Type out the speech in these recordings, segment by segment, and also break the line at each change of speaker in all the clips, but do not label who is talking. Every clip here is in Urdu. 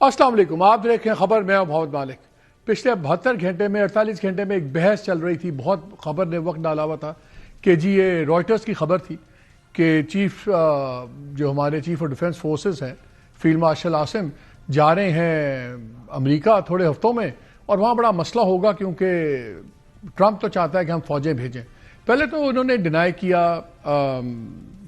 السلام علیکم، آپ دیکھ رہے ہیں خبر، میں ہوں محمد مالک۔ پچھلے 72 گھنٹے میں 48 گھنٹے میں ایک بحث چل رہی تھی، بہت خبر نے وقت ڈالا ہوا تھا کہ جی یہ رائٹرز کی خبر تھی کہ جو ہمارے چیف آف ڈیفنس فورسز ہیں فیلڈ مارشل عاصم جا رہے ہیں امریکہ تھوڑے ہفتوں میں، اور وہاں بڑا مسئلہ ہوگا کیونکہ ٹرمپ تو چاہتا ہے کہ ہم فوجیں بھیجیں۔ پہلے تو انہوں نے ڈینائی کیا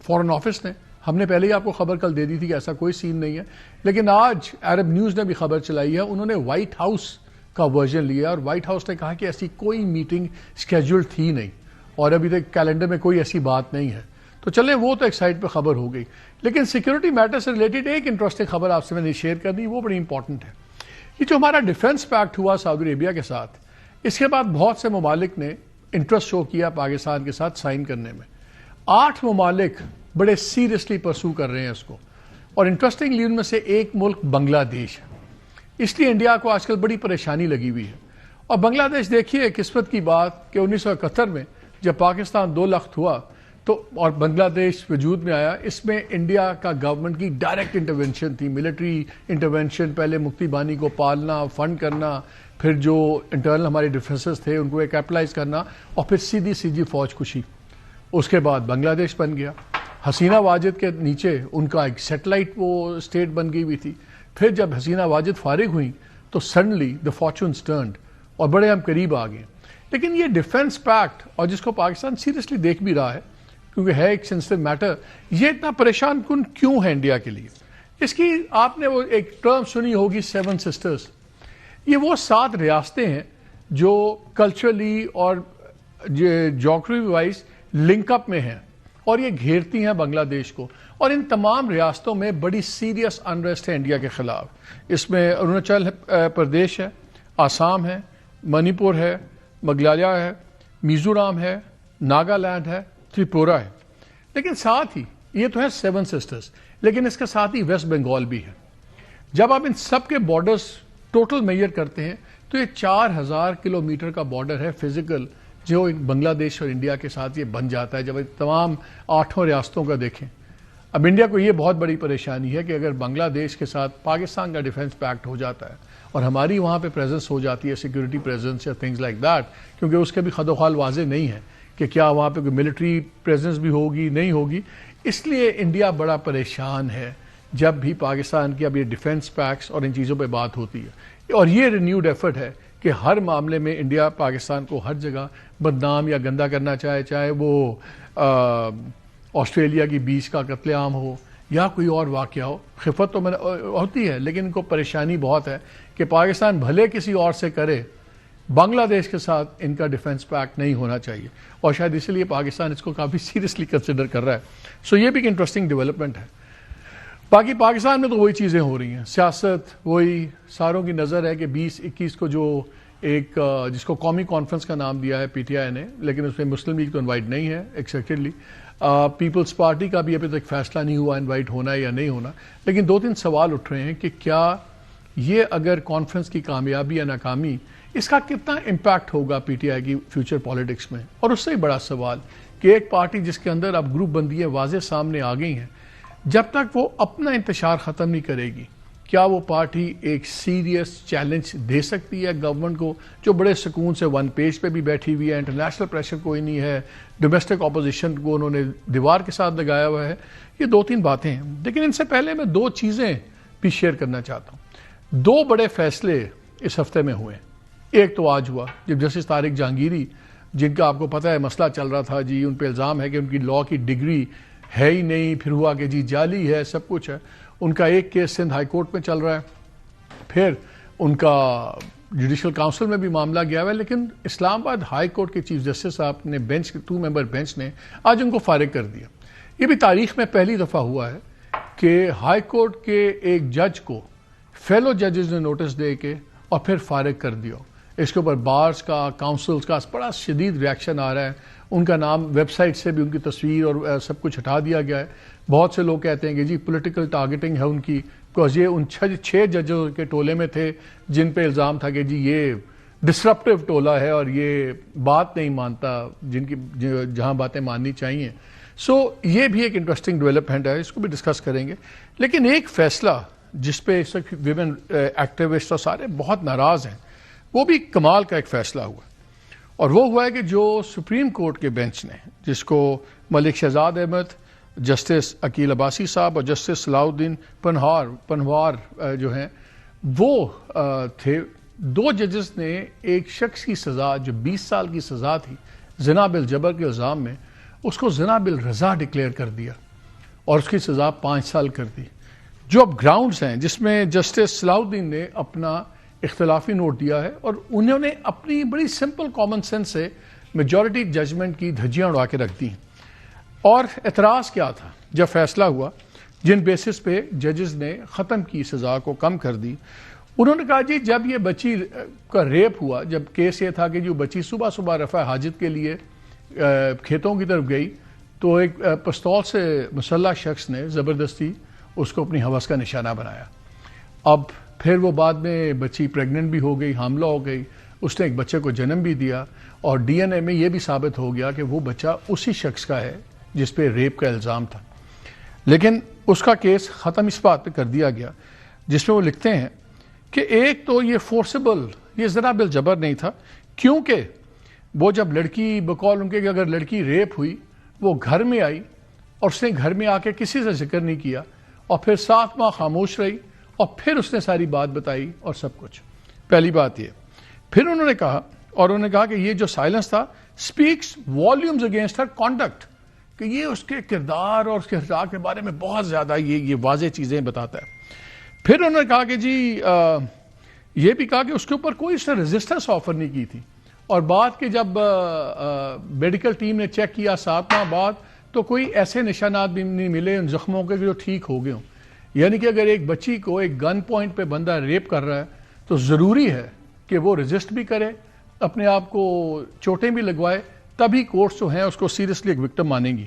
فورن آفس نے، ہم نے پہلے ہی آپ کو خبر کل دے دی تھی کہ ایسا کوئی سین نہیں ہے، لیکن آج عرب نیوز نے بھی خبر چلائی ہے، انہوں نے وائٹ ہاؤس کا ورژن لیا اور وائٹ ہاؤس نے کہا کہ ایسی کوئی میٹنگ سکیجول تھی نہیں اور ابھی تک کیلنڈر میں کوئی ایسی بات نہیں ہے۔ تو چلیں وہ تو ایک سائٹ پہ خبر ہو گئی، لیکن سیکیورٹی میٹر سے ریلیٹڈ ایک انٹرسٹنگ خبر آپ سے میں نے شیئر کر دی، وہ بڑی امپورٹنٹ ہے۔ یہ جو ہمارا ڈیفنس پیکٹ ہوا سعودی عربیہ کے ساتھ، اس کے بعد بہت سے ممالک نے انٹرسٹ شو کیا پاکستان کے ساتھ سائن کرنے میں۔ 8 ممالک بڑے سیریسلی پرسو کر رہے ہیں اس کو، اور انٹرسٹنگلی ان میں سے ایک ملک بنگلہ دیش ہے۔ اس لیے انڈیا کو آج کل بڑی پریشانی لگی ہوئی ہے، اور بنگلہ دیش دیکھیے قسمت کی بات کہ 1971 میں جب پاکستان 2 لخت ہوا تو اور بنگلہ دیش وجود میں آیا، اس میں انڈیا کا گورنمنٹ کی ڈائریکٹ انٹرونشن تھی، ملٹری انٹرونشن، پہلے مفتی بانی کو پالنا، فنڈ کرنا، پھر جو انٹرنل ہمارے ڈیفنسز تھے ان کو کیپٹلائز کرنا، اور پھر سیدھی فوج کشی۔ اس کے بعد بنگلہ دیش بن گیا، حسینہ واجد کے نیچے ان کا ایک سیٹلائٹ وہ اسٹیٹ بن گئی ہوئی تھی۔ پھر جب حسینہ واجد فارغ ہوئیں تو سڈنلی دا فارچونز ٹرنڈ اور بڑے ہم قریب آ گئے۔ لیکن یہ ڈیفنس پیکٹ، اور جس کو پاکستان سیریسلی دیکھ بھی رہا ہے کیونکہ ہے ایک سینسٹیو میٹر، یہ اتنا پریشان کن کیوں ہے انڈیا کے لیے؟ اس کی آپ نے وہ ایک ٹرم سنی ہوگی 7 سسٹرز۔ یہ وہ 7 ریاستیں ہیں جو کلچرلی اور جیوگرافی وائز لنک اپ میں ہیں اور یہ گھیرتی ہیں بنگلہ دیش کو، اور ان تمام ریاستوں میں بڑی سیریس انریسٹ ہے انڈیا کے خلاف۔ اس میں اروناچل پردیش ہے، آسام ہے، منی پور ہے، میگھالیہ ہے، میزورام ہے، ناگالینڈ ہے، تریپورہ ہے۔ لیکن ساتھ ہی یہ تو ہے 7 سسٹرز، لیکن اس کے ساتھ ہی ویسٹ بنگال بھی ہے۔ جب آپ ان سب کے بارڈرز ٹوٹل میئر کرتے ہیں تو یہ 4000 کلومیٹر کا بارڈر ہے فزیکل، جو بنگلہ دیش اور انڈیا کے ساتھ یہ بن جاتا ہے۔ جب تمام 8 ریاستوں کا دیکھیں، اب انڈیا کو یہ بہت بڑی پریشانی ہے کہ اگر بنگلہ دیش کے ساتھ پاکستان کا ڈیفنس پیکٹ ہو جاتا ہے اور ہماری وہاں پہ پریزنس ہو جاتی ہے، سیکورٹی پریزنس یا تھنگز لائک دیٹ، کیونکہ اس کے بھی خد و خال واضح نہیں ہے کہ کیا وہاں پہ کوئی ملٹری پریزنس بھی ہوگی نہیں ہوگی، اس لیے انڈیا بڑا پریشان ہے جب بھی پاکستان کی اب یہ ڈیفنس پیکٹس اور ان چیزوں پہ بات ہوتی ہے۔ اور یہ رینیوڈ ایفرٹ ہے کہ ہر معاملے میں انڈیا پاکستان کو ہر جگہ بدنام یا گندا کرنا چاہے وہ آسٹریلیا کی بیچ کا قتل عام ہو یا کوئی اور واقعہ ہو۔ خفت تو ہوتی ہے، لیکن ان کو پریشانی بہت ہے کہ پاکستان بھلے کسی اور سے کرے، بنگلہ دیش کے ساتھ ان کا ڈیفنس پیکٹ نہیں ہونا چاہیے، اور شاید اسی لیے پاکستان اس کو کافی سیریسلی کنسیڈر کر رہا ہے۔ یہ بھی ایک انٹرسٹنگ ڈیولپمنٹ ہے۔ باقی پاکستان میں تو وہی چیزیں ہو رہی ہیں، سیاست وہی، ساروں کی نظر ہے کہ 20-21 کو جو ایک جس کو قومی کانفرنس کا نام دیا ہے پی ٹی آئی نے، لیکن اس میں مسلم لیگ تو انوائٹ نہیں ہے ایکسیپٹڈلی، پیپلز پارٹی کا بھی ابھی تک فیصلہ نہیں ہوا انوائٹ ہونا ہے یا نہیں ہونا، لیکن 2-3 سوال اٹھ رہے ہیں کہ کیا یہ اگر کانفرنس کی کامیابی یا ناکامی، اس کا کتنا امپیکٹ ہوگا پی ٹی آئی کی فیوچر پالیٹکس میں؟ اور اس سے ہی بڑا سوال کہ ایک پارٹی جس کے اندر اب گروپ بندیاں واضح سامنے آ گئی ہیں، جب تک وہ اپنا انتشار ختم نہیں کرے گی، کیا وہ پارٹی ایک سیریس چیلنج دے سکتی ہے گورنمنٹ کو، جو بڑے سکون سے 1 پیج پہ بھی بیٹھی ہوئی ہے، انٹرنیشنل پریشر کوئی نہیں ہے، ڈومیسٹک اپوزیشن کو انہوں نے دیوار کے ساتھ لگایا ہوا ہے؟ یہ 2-3 باتیں ہیں، لیکن ان سے پہلے میں 2 چیزیں بھی شیئر کرنا چاہتا ہوں۔ 2 بڑے فیصلے اس ہفتے میں ہوئے۔ ایک تو آج ہوا جب جسٹس طارق جہانگیری، جن کا آپ کو پتہ ہے مسئلہ چل رہا تھا جی، ان پہ الزام ہے کہ ان کی لاء کی ڈگری ہے ہی نہیں، پھر ہوا کہ جی جعلی ہے، سب کچھ ہے، ان کا ایک کیس سندھ ہائی کورٹ میں چل رہا ہے، پھر ان کا جوڈیشل کاؤنسل میں بھی معاملہ گیا ہوا ہے، لیکن اسلام آباد ہائی کورٹ کے چیف جسٹس صاحب نے 2 ممبر بینچ نے آج ان کو فارغ کر دیا۔ یہ بھی تاریخ میں پہلی دفعہ ہوا ہے کہ ہائی کورٹ کے ایک جج کو فیلو ججز نے نوٹس دے کے اور پھر فارغ کر دیا۔ اس کے اوپر بارز کا، کاؤنسلز کا بڑا شدید ریاکشن آ رہا ہے، ان کا نام ویب سائٹ سے بھی ان کی تصویر اور سب کچھ ہٹا دیا گیا ہے۔ بہت سے لوگ کہتے ہیں کہ جی پولیٹیکل ٹارگیٹنگ ہے ان کی، بیکاز یہ ان 6 ججوں کے ٹولے میں تھے جن پہ الزام تھا کہ جی یہ ڈسرپٹیو ٹولہ ہے اور یہ بات نہیں مانتا جہاں باتیں ماننی چاہیے۔ یہ بھی ایک انٹرسٹنگ ڈیولپمنٹ ہے، اس کو بھی ڈسکس کریں گے۔ لیکن ایک فیصلہ جس پہ اس وقت ویمن ایکٹیوسٹ اور سارے بہت ناراض ہیں، وہ بھی کمال کا ایک فیصلہ ہوا، اور وہ ہوا ہے کہ جو سپریم کورٹ کے بینچ نے، جس کو ملک شہزاد احمد، جسٹس عقیل عباسی صاحب اور جسٹس صلاح الدین پنہوار جو ہیں وہ تھے، 2 ججز نے ایک شخص کی سزا جو 20 سال کی سزا تھی زنا بالجبر کے الزام میں، اس کو زنا بالرضا ڈکلیئر کر دیا اور اس کی سزا 5 سال کر دی۔ جو اب گراؤنڈز ہیں جس میں جسٹس صلاح الدین نے اپنا اختلافی نوٹ دیا ہے، اور انہوں نے اپنی بڑی سمپل کامن سینس سے میجورٹی ججمنٹ کی دھجیاں اڑا کے رکھ دی۔ اور اعتراض کیا تھا جب فیصلہ ہوا، جن بیسس پہ ججز نے ختم کی سزا کو کم کر دی؟ انہوں نے کہا جی جب یہ بچی کا ریپ ہوا، جب کیس یہ تھا کہ جو بچی صبح صبح رفع حاجت کے لیے کھیتوں کی طرف گئی تو ایک پستول سے مسلح شخص نے زبردستی اس کو اپنی ہوس کا نشانہ بنایا۔ اب پھر وہ بعد میں بچی پریگننٹ بھی ہو گئی، حاملہ ہو گئی، اس نے ایک بچے کو جنم بھی دیا، اور ڈی این اے میں یہ بھی ثابت ہو گیا کہ وہ بچہ اسی شخص کا ہے جس پہ ریپ کا الزام تھا۔ لیکن اس کا کیس ختم اس بات پہ کر دیا گیا جس میں وہ لکھتے ہیں کہ ایک تو یہ فورسیبل، یہ زنا بالجبر نہیں تھا، کیونکہ وہ جب لڑکی بقول ان کے کہ اگر لڑکی ریپ ہوئی، وہ گھر میں آئی اور اس نے گھر میں آ کے کسی سے ذکر نہیں کیا، اور پھر 7 ماہ خاموش رہی، اور پھر اس نے ساری بات بتائی اور سب کچھ۔ پہلی بات یہ، پھر انہوں نے کہا کہ یہ جو سائلنس تھا اسپیکس والیومز اگینسٹ ہر کانڈکٹ، کہ یہ اس کے کردار اور اس کے اخلاق کے بارے میں بہت زیادہ یہ واضح چیزیں بتاتا ہے۔ پھر انہوں نے کہا کہ جی یہ بھی کہا کہ اس کے اوپر کوئی اس نے ریزسٹنس آفر نہیں کی تھی، اور بات کہ جب میڈیکل ٹیم نے چیک کیا 7 ماہ بعد تو کوئی ایسے نشانات بھی نہیں ملے ان زخموں کے جو ٹھیک ہو گئے ہوں۔ یعنی کہ اگر ایک بچی کو ایک گن پوائنٹ پہ بندہ ریپ کر رہا ہے تو ضروری ہے کہ وہ ریزسٹ بھی کرے، اپنے آپ کو چوٹیں بھی لگوائے، تبھی کورٹس جو ہیں اس کو سیریسلی ایک وکٹم مانیں گی۔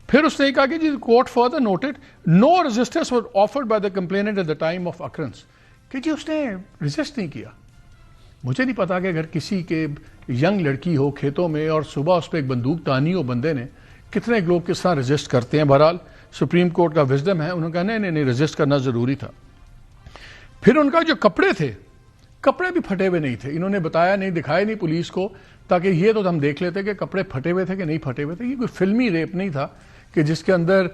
پھر اس نے کہا کہ جی court further noted no resistance was offered by the complainant at the time of occurrence, کہ جی اس نے ریزسٹ نہیں کیا۔ مجھے نہیں پتا کہ اگر کسی کے ینگ لڑکی ہو کھیتوں میں اور صبح اس پہ ایک بندوق تانی ہو بندے نے، کتنے لوگ کس طرح ریزسٹ کرتے ہیں۔ بہرحال سپریم کورٹ کا وزڈم ہے، انہوں نے کہا نہیں ریزسٹ کرنا ضروری تھا۔ پھر ان کا جو کپڑے تھے، کپڑے بھی پھٹے ہوئے نہیں تھے، انہوں نے بتایا نہیں، دکھائے نہیں پولیس کو، تاکہ یہ تو ہم دیکھ لیتے کہ کپڑے پھٹے ہوئے تھے کہ نہیں پھٹے ہوئے تھے۔ یہ کوئی فلمی ریپ نہیں تھا کہ جس کے اندر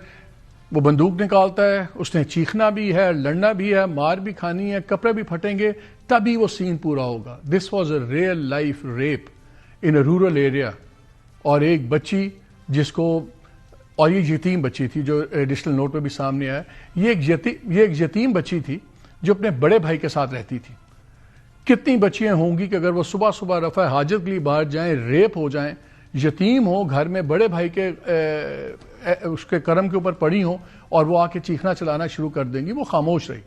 وہ بندوق نکالتا ہے، اس نے چیخنا بھی ہے، لڑنا بھی ہے، مار بھی کھانی ہے، کپڑے بھی پھٹیں گے تبھی وہ سین پورا ہوگا۔ This was a real life rape in a rural area, اور ایک بچی جس کو، اور یہ یتیم بچی تھی جو ایڈیشنل نوٹ پہ بھی سامنے آیا، یہ ایک یتیم بچی تھی جو اپنے بڑے بھائی کے ساتھ رہتی تھی۔ کتنی بچیاں ہوں گی کہ اگر وہ صبح صبح رفع حاجت کے لیے باہر جائیں، ریپ ہو جائیں، یتیم ہوں، گھر میں بڑے بھائی کے اس کے کرم کے اوپر پڑی ہوں، اور وہ آ کے چیخنا چلانا شروع کر دیں گی۔ وہ خاموش رہی،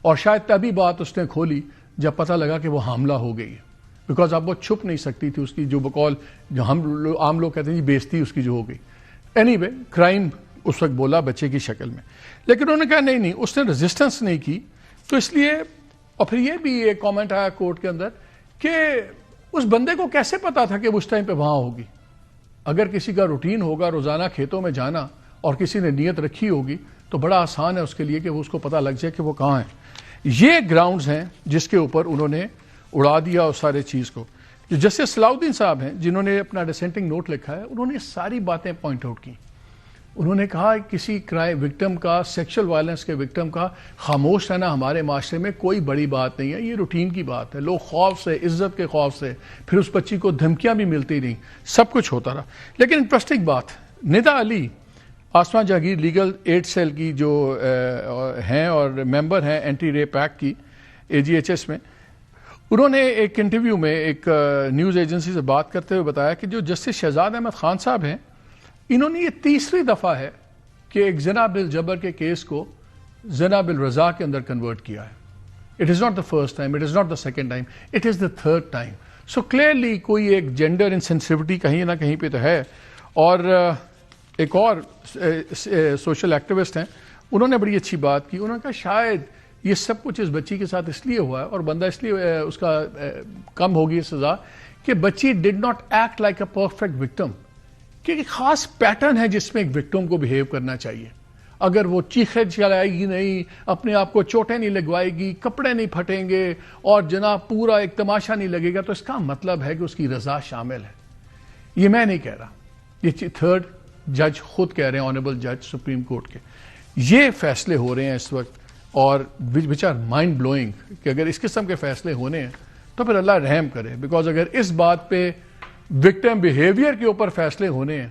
اور شاید تبھی بات اس نے کھولی جب پتہ لگا کہ وہ حاملہ ہو گئی ہے، بیکاز اب وہ چھپ نہیں سکتی تھی اس کی جو بقول جو ہم عام لوگ کہتے ہیں بےزتی اس کی جو ہو گئی۔ اینی وے کرائم اس وقت بولا بچے کی شکل میں، لیکن انہوں نے کہا نہیں اس نے ریزسٹنس نہیں کی، تو اس لیے۔ اور پھر یہ بھی ایک کامنٹ آیا کورٹ کے اندر کہ اس بندے کو کیسے پتا تھا کہ وہ اس ٹائم پہ وہاں ہوگی؟ اگر کسی کا روٹین ہوگا روزانہ کھیتوں میں جانا اور کسی نے نیت رکھی ہوگی تو بڑا آسان ہے اس کے لیے کہ وہ اس کو پتہ لگ جائے کہ وہ کہاں ہے۔ یہ گراؤنڈز ہیں جس کے اوپر انہوں نے اڑا دیا اس سارے چیز کو۔ جو جسٹس صلاح الدین صاحب ہیں جنہوں نے اپنا ڈسینٹنگ نوٹ لکھا ہے، انہوں نے ساری باتیں پوائنٹ آؤٹ کی۔ انہوں نے کہا کسی کرائم وکٹم کا، سیکشل وائلنس کے وکٹم کا خاموش رہنا ہمارے معاشرے میں کوئی بڑی بات نہیں ہے، یہ روٹین کی بات ہے۔ لوگ خوف سے، عزت کے خوف سے، پھر اس بچی کو دھمکیاں بھی ملتی رہیں، سب کچھ ہوتا رہا۔ لیکن انٹرسٹنگ بات، ندا علی آسما جہانگیر لیگل ایڈ سیل کی جو ہیں اور ممبر ہیں اینٹی ریپ ایکٹ کی AGHS میں، انہوں نے ایک انٹرویو میں ایک نیوز ایجنسی سے بات کرتے ہوئے بتایا کہ جو جسٹس شہزاد احمد خان صاحب ہیں، انہوں نے یہ تیسری دفعہ ہے کہ ایک زنا بالجبر کے کیس کو زنا بالرضا کے اندر کنورٹ کیا ہے۔ It is not the first time, it is not the second time, it is the third time. So clearly کوئی ایک جینڈر انسینسٹیوٹی کہیں نہ کہیں پہ تو ہے۔ اور ایک اور سوشل ایکٹیوسٹ ہیں، انہوں نے بڑی اچھی بات کی، انہوں نے کہا شاید یہ سب کچھ اس بچی کے ساتھ اس لیے ہوا ہے اور بندہ اس لیے اس کا کم ہوگی سزا کہ بچی did not act like a perfect victim, کہ ایک خاص پیٹرن ہے جس میں ایک وکٹم کو بہیو کرنا چاہیے۔ اگر وہ چیخے چلائے گی نہیں, اپنے آپ کو چوٹیں نہیں لگوائے گی, کپڑے نہیں پھٹیں گے اور جناب پورا ایک تماشا نہیں لگے گا, تو اس کا مطلب ہے کہ اس کی رضا شامل ہے. یہ میں نہیں کہہ رہا, یہ تھرڈ جج خود کہہ رہے ہیں, آنریبل جج سپریم کورٹ کے. یہ فیصلے ہو رہے ہیں اس وقت اور وچ آر مائنڈ بلوئنگ کہ اگر اس قسم کے فیصلے ہونے ہیں تو پھر اللہ رحم کرے. بیکاز اگر اس بات پہ وکٹم بیہیویئر کے اوپر فیصلے ہونے ہیں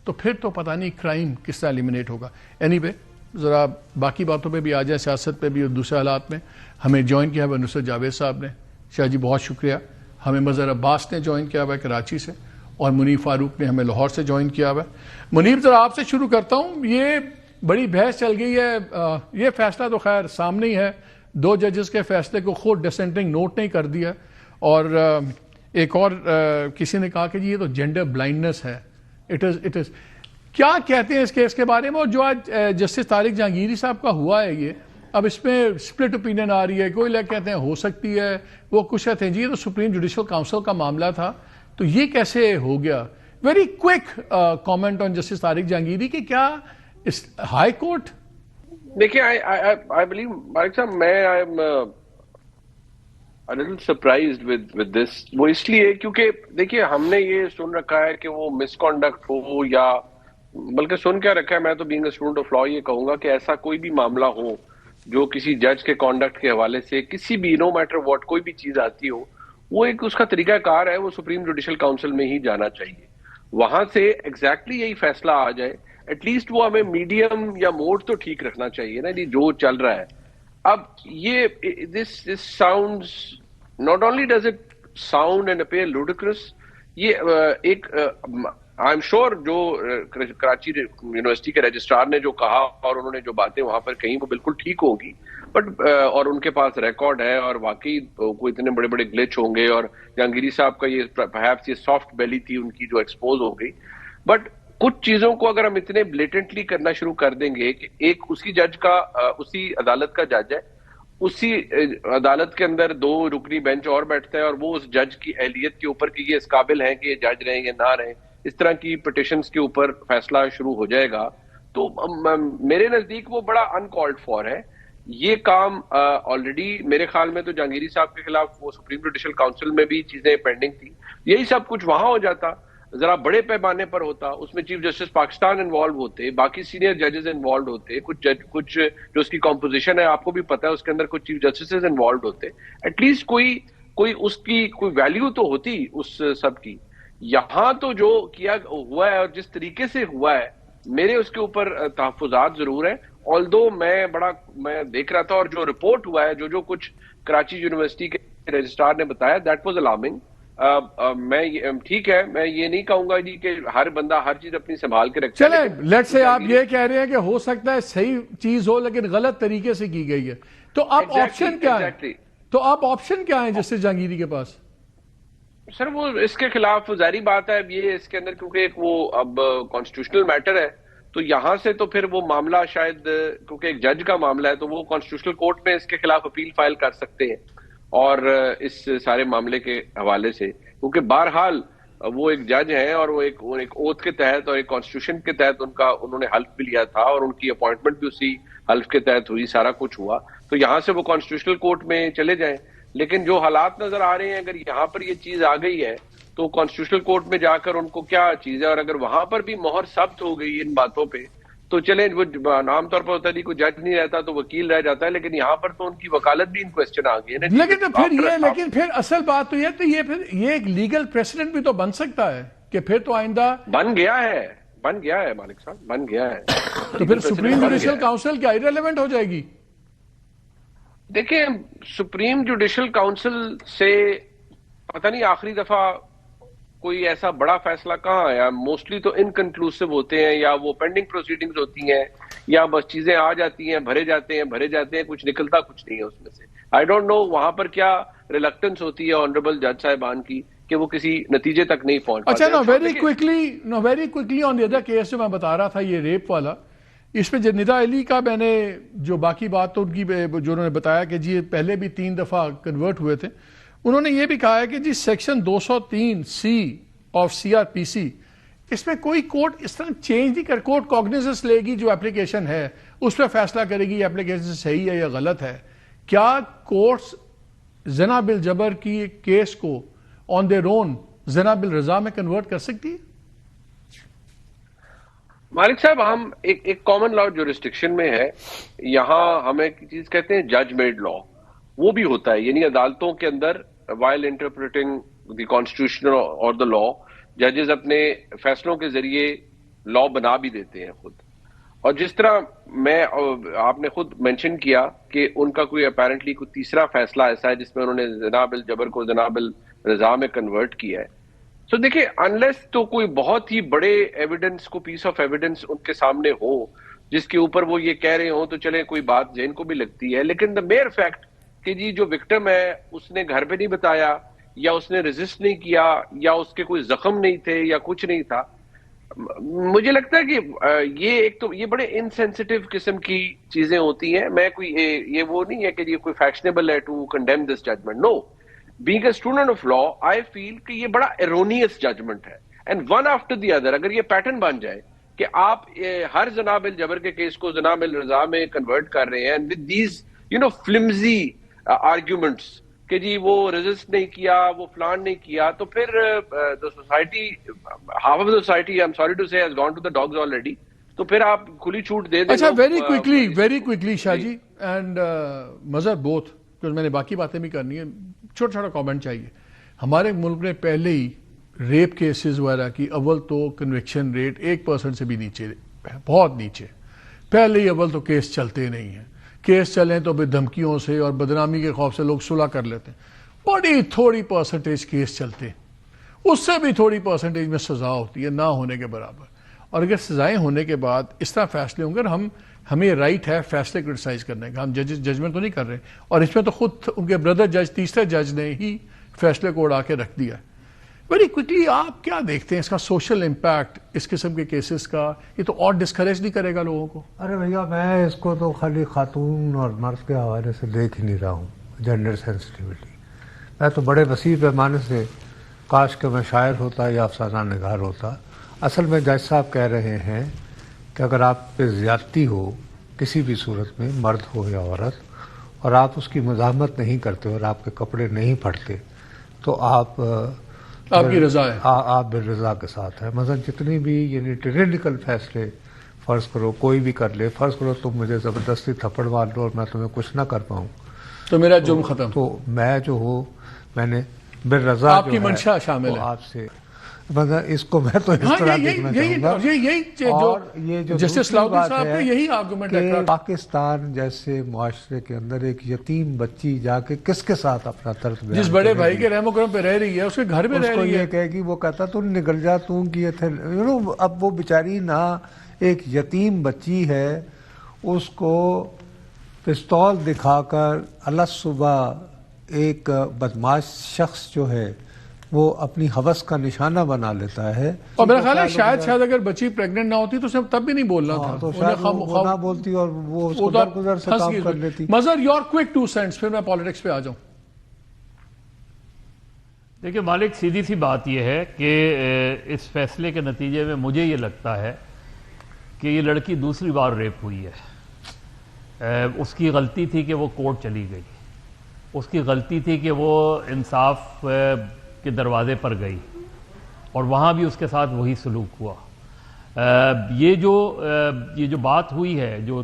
تو پھر تو پتہ نہیں کرائم کس طرح ایلیمنیٹ ہوگا. اینی وے ذرا باقی باتوں پہ بھی آ جائیں, سیاست پہ بھی اور دوسرے حالات میں. ہمیں جوائن کیا ہوا نصرت جاوید صاحب نے. شاہ جی بہت شکریہ. ہمیں مظہر عباس نے جوائن کیا ہوا ہے کراچی سے, اور منیب فاروق نے ہمیں لاہور سے جوائن کیا ہوا ہے. منیب ذرا آپ سے شروع کرتا ہوں. یہ بڑی بحث چل گئی ہے, یہ فیصلہ تو خیر سامنے ہی ہے, 2 ججز کے فیصلے کو خود ڈسینٹنگ نوٹ نہیں کر دیا, اور ایک اور کسی نے کہا کہ جی یہ تو جینڈر بلائنڈنس ہے. اٹ از کیا کہتے ہیں اس کیس کے بارے میں؟ اور جو آج جسٹس طارق جہانگیری صاحب کا ہوا ہے یہ, اب اس میں سپلٹ اوپینین آ رہی ہے. کوئی لوگ کہتے ہیں ہو سکتی ہے, وہ کچھ کہتے ہیں جی یہ تو سپریم جوڈیشل کاؤنسل کا معاملہ تھا, تو یہ کیسے ہو گیا؟ Very quick comment on justice Tariq Jahangiri کہ کیا ہائی کورٹ.
دیکھیے I believe مالک صاحب میں I am a little surprised with this. وہ اس لیے کیونکہ دیکھیے ہم نے یہ سن رکھا ہے کہ وہ مس کانڈکٹ ہو, یا بلکہ سن کیا رکھا ہے, میں تو بینگ اے اسٹوڈنٹ آف لا یہ کہوں گا کہ ایسا کوئی بھی معاملہ ہو جو کسی جج کے کانڈکٹ کے حوالے سے کسی بھی نو میٹر واٹ کوئی بھی چیز آتی ہو, وہ ایک اس کا طریقہ کار ہے, وہ سپریم جوڈیشل کاؤنسل میں ہی جانا چاہیے. وہاں سے ایگزیکٹلی یہی فیصلہ آ جائے, ایٹ لیسٹ وہ ہمیں میڈیم یا موڈ تو ٹھیک رکھنا چاہیے نا جی جو چل رہا ہے. اب یہ this sounds not only does it sound and appear ludicrous, یہ ایک I'm sure جو کراچی یونیورسٹی کے رجسٹرار نے جو کہا اور انہوں نے جو باتیں وہاں پر کہیں وہ بالکل ٹھیک ہوگی, بٹ اور ان کے پاس ریکارڈ ہے اور واقعی کوئی اتنے بڑے بڑے گلچ ہوں گے, اور جہانگیری صاحب کا یہ perhaps یہ سافٹ بیلی تھی ان کی جو ایکسپوز ہو گئی. بٹ کچھ چیزوں کو اگر ہم اتنے بلیٹنٹلی کرنا شروع کر دیں گے کہ ایک اسی جج کا اسی عدالت کا جج ہے, اسی عدالت کے اندر 2 رکنی بینچ اور بیٹھتا ہے, اور وہ اس جج کی اہلیت کے اوپر کہ یہ اس قابل ہیں کہ یہ جج رہیں یا نہ رہیں, اس طرح کی پٹیشنز کے اوپر فیصلہ شروع ہو جائے گا, تو میرے نزدیک وہ بڑا انکالڈ فار ہے. یہ کام آلریڈی میرے خیال میں تو جہانگیری صاحب کے خلاف وہ سپریم جوڈیشل کاؤنسل میں بھی چیزیں پینڈنگ تھی. یہی سب کچھ وہاں ہو جاتا, ذرا بڑے پیمانے پر ہوتا, اس میں چیف جسٹس پاکستان انوالو ہوتے, باقی سینئر ججز انوالو ہوتے, کچھ جو اس کی کمپوزیشن ہے آپ کو بھی پتا ہے اس کے اندر کچھ چیف جسٹس انوالو ہوتے, ایٹ لیسٹ کوئی اس کی کوئی ویلیو تو ہوتی اس سب کی. یہاں تو جو کیا ہوا ہے اور جس طریقے سے ہوا ہے, میرے اس کے اوپر تحفظات ضرور ہیں. آلدو میں دیکھ رہا تھا, اور جو رپورٹ ہوا ہے, جو کچھ کراچی یونیورسٹی کے رجسٹرار نے بتایا, دیٹ واز الارمنگ. میں ٹھیک ہے, میں یہ نہیں کہوں گا جی کہ ہر بندہ ہر چیز اپنی سنبھال کے رکھتا ہے.
چلیں لیٹ سے آپ یہ کہہ رہے ہیں کہ ہو سکتا ہے صحیح چیز ہو لیکن غلط طریقے سے کی گئی ہے, تو اب آپشن کیا ہے؟ تو اب آپشن کیا ہے جسٹس جہانگیری کے پاس؟
سر وہ اس کے خلاف ظاہری بات ہے, اب یہ اس کے اندر کیونکہ ایک وہ اب کانسٹیٹیوشنل میٹر ہے, تو یہاں سے تو پھر وہ معاملہ شاید کیونکہ ایک جج کا معاملہ ہے تو وہ کانسٹیٹیوشنل کورٹ میں اس کے خلاف اپیل فائل کر سکتے ہیں, اور اس سارے معاملے کے حوالے سے, کیونکہ بہرحال وہ ایک جج ہیں اور وہ ایک اوتھ کے تحت اور ایک کانسٹیٹیوشن کے تحت انہوں نے حلف بھی لیا تھا, اور ان کی اپوائنٹمنٹ بھی اسی حلف کے تحت ہوئی, سارا کچھ ہوا. تو یہاں سے وہ کانسٹیٹیوشنل کورٹ میں چلے جائیں, لیکن جو حالات نظر آ رہے ہیں اگر یہاں پر یہ چیز آ گئی ہے تو کانسٹیٹیوشنل کورٹ میں جا کر ان کو کیا چیز ہے, اور اگر وہاں پر بھی مہر ثبت ہو گئی ان باتوں پہ تو چلیں, وہ عام طور پر ہوتا ہے کوئی جج نہیں رہتا تو وکیل رہ جاتا ہے, لیکن یہاں پر تو ان کی وکالت بھی ان کوسچن آ گئی ہے.
لیکن پھر اصل بات تو یہ یہ ایک لیگل پریسیڈنٹ بھی تو بن سکتا ہے کہ پھر تو آئندہ
بن گیا ہے مالک صاحب, بن گیا ہے.
تو پھر سپریم جوڈیشل کاؤنسل کیا ایرریلیونٹ ہو جائے گی؟
دیکھیں سپریم جوڈیشل کاؤنسل سے پتہ نہیں آخری دفعہ کوئی ایسا بڑا فیصلہ کہاں آیا. موسٹلی تو انکنکلوسیو ہوتے ہیں, یا وہ پینڈنگ پروسیڈنگز ہوتی ہیں, یا بس چیزیں آ جاتی ہیں, بھرے جاتے ہیں, کچھ نکلتا کچھ نہیں ہے اس میں سے. آئی ڈونٹ نو وہاں پر کیا ریلکٹنس ہوتی ہے آنریبل جج صاحبان کی کہ وہ کسی نتیجے تک نہیں پہنچ پاتے.
اچھا, very quickly on the other case جو میں بتا رہا تھا یہ ریپ والا, اس میں ندا علی کا میں نے جو باقی بات تو ان کی جو انہوں نے بتایا کہ جی پہلے بھی 3 دفعہ کنورٹ ہوئے تھے, انہوں نے یہ بھی کہا ہے کہ جی سیکشن 203 سی آف CRPC اس میں کوئی کورٹ اس طرح چینج نہیں کر, کورٹ کوگنیزنس لے گی جو اپلیکیشن ہے, اس پہ فیصلہ کرے گی یہ اپلیکیشن صحیح ہے یا غلط ہے. کیا کورٹس زنا بالجبر کی کیس کو آن دیئر اون زنا بالرضا میں کنورٹ کر سکتی ہے؟
مالک صاحب, ہم ایک کامن لا جورسڈکشن میں ہے, یہاں ہمیں ایک چیز کہتے ہیں جج میڈ لا, وہ بھی ہوتا ہے. یعنی عدالتوں کے اندر وائل انٹرپریٹنگ دی کانسٹیٹیوشن اور دا لا, ججز اپنے فیصلوں کے ذریعے لا بنا بھی دیتے ہیں خود. اور جس طرح آپ نے خود مینشن کیا کہ ان کا کوئی اپیرنٹلی کوئی تیسرا فیصلہ ایسا ہے جس میں انہوں نے زنا بالجبر کو زنا بالرضا میں کنورٹ کیا ہے. سو دیکھیں, انلیس تو کوئی بہت ہی بڑے ایویڈنس کو پیس آف ایویڈنس ان کے سامنے ہو جس کے اوپر وہ یہ کہہ رہے ہوں, تو چلے کوئی بات ذہن کو بھی لگتی ہے. لیکن دا میئر فیکٹ کہ جی جو وکٹم ہے اس نے گھر پہ نہیں بتایا, یا اس نے ریزسٹ نہیں کیا, یا اس کے کوئی زخم نہیں تھے, یا کچھ نہیں تھا, مجھے لگتا ہے کہ یہ ایک تو یہ بڑے انسینسٹیو قسم کی چیزیں ہوتی ہیں. میں کوئی یہ وہ نہیں ہے کہ یہ کوئی فیشنیبل ہے to condemn this judgment. No, being a student of law I feel کہ یہ بڑا ایرونیس ججمنٹ ہے. And one after the other اگر یہ پیٹرن بن جائے کہ آپ ہر زنا بالجبر کے کیس کو زنا بالرضا میں کنورٹ کر رہے ہیں ود دیز فلمزی آرگیومنٹس کہ جی وہ ریزسٹ نہیں کیا, وہ فلان نہیں کیا, تو پھر the society, half of the society, I'm sorry to say, has gone to the dogs already. تو پھر آپ کھلی چھوٹ دے دیں.
اچھا, very quickly Shah ji and Mazhar both, کیونکہ میں نے باقی باتیں بھی کرنی ہیں, چھوٹا کامنٹ چاہیے. ہمارے ملک نے پہلے ہی ریپ کیسز وغیرہ کی اول تو کنوکشن ریٹ 1% سے بھی نیچے, بہت نیچے. پہلے ہی اول تو کیس چلتے نہیں ہیں, کیس چلیں تو بھی دھمکیوں سے اور بدنامی کے خوف سے لوگ صلح کر لیتے ہیں. بڑی تھوڑی پرسنٹیج کیس چلتے ہیں, اس سے بھی تھوڑی پرسنٹیج میں سزا ہوتی ہے, نہ ہونے کے برابر. اور اگر سزائیں ہونے کے بعد اس طرح فیصلے ہوں گے, ہمیں رائٹ ہے فیصلے کرٹیسائز کرنے کا, ہم ججمنٹ تو نہیں کر رہے. اور اس میں تو خود ان کے بردر جج, تیسرے جج نے ہی فیصلے کو اڑا کے رکھ دیا. ویری کوئکلی آپ کیا دیکھتے ہیں اس کا سوشل امپیکٹ اس قسم کے کیسز کا؟ یہ تو اور ڈسکریج نہیں کرے گا لوگوں کو؟
ارے بھیا, میں اس کو تو خالی خاتون اور مرد کے حوالے سے دیکھ ہی نہیں رہا ہوں, جینڈر سینسٹیوٹی. میں تو بڑے وسیع پیمانے سے, کاش کہ میں شاعر ہوتا یا افسانہ نگار ہوتا. اصل میں جج صاحب کہہ رہے ہیں کہ اگر آپ پہ زیادتی ہو کسی بھی صورت میں, مرد ہو یا عورت, اور آپ اس کی مزاحمت نہیں کرتے اور آپ کے کپڑے نہیں پھٹتے, تو آپ
کی رضا ہے,
آپ بالرضا کے ساتھ ہیں. مثلا جتنی بھی یعنی ٹیرینیکل فیصلے فرض کرو کوئی بھی کر لے, فرض کرو تم مجھے زبردستی تھپڑ مار دو اور میں تمہیں کچھ نہ کر پاؤں
تو میرا جرم ختم,
تو میں جو ہوں میں نے بالرضا,
آپ کی منشا شامل ہے
آپ سے. مطلب اس کو میں تو اس طرح دیکھنا چاہوں گا. اور یہ جو
جسٹس لاہوری صاحب نے یہی آرگومنٹ ہے
کہ پاکستان جیسے معاشرے کے اندر ایک یتیم بچی جا کے کس کے ساتھ اپنا طرز بیان,
جس بڑے بھائی کے رحم و کرم پہ رہ رہی ہے, اس کے گھر میں رہ رہی ہے,
یہ کہے گی, وہ کہتا تو نکل جا تو کیے تھے. اب وہ بیچاری نہ ایک یتیم بچی ہے, اس کو پستول دکھا کر اللہ صبح ایک بدماش شخص جو ہے وہ اپنی ہوس کا نشانہ بنا لیتا ہے.
اور میرا خیال ہے شاید اگر بچی پریگننٹ نہ ہوتی تو اسے تب بھی نہیں بولنا تھا,
تو شاید وہ نہ بولتی اور وہ اس کو درگزر سے کام کر لیتی.
مظہر, یور کوئک 2 سینٹس, پھر میں پالیٹکس پہ آ جاؤں.
دیکھیں مالک, سیدھی سی بات یہ ہے کہ اس فیصلے کے نتیجے میں مجھے یہ لگتا ہے کہ یہ لڑکی دوسری بار ریپ ہوئی ہے. اس کی غلطی تھی کہ وہ کورٹ چلی گئی, اس کی غلطی تھی کہ وہ انصاف کے دروازے پر گئی, اور وہاں بھی اس کے ساتھ وہی سلوک ہوا. یہ جو بات ہوئی ہے, جو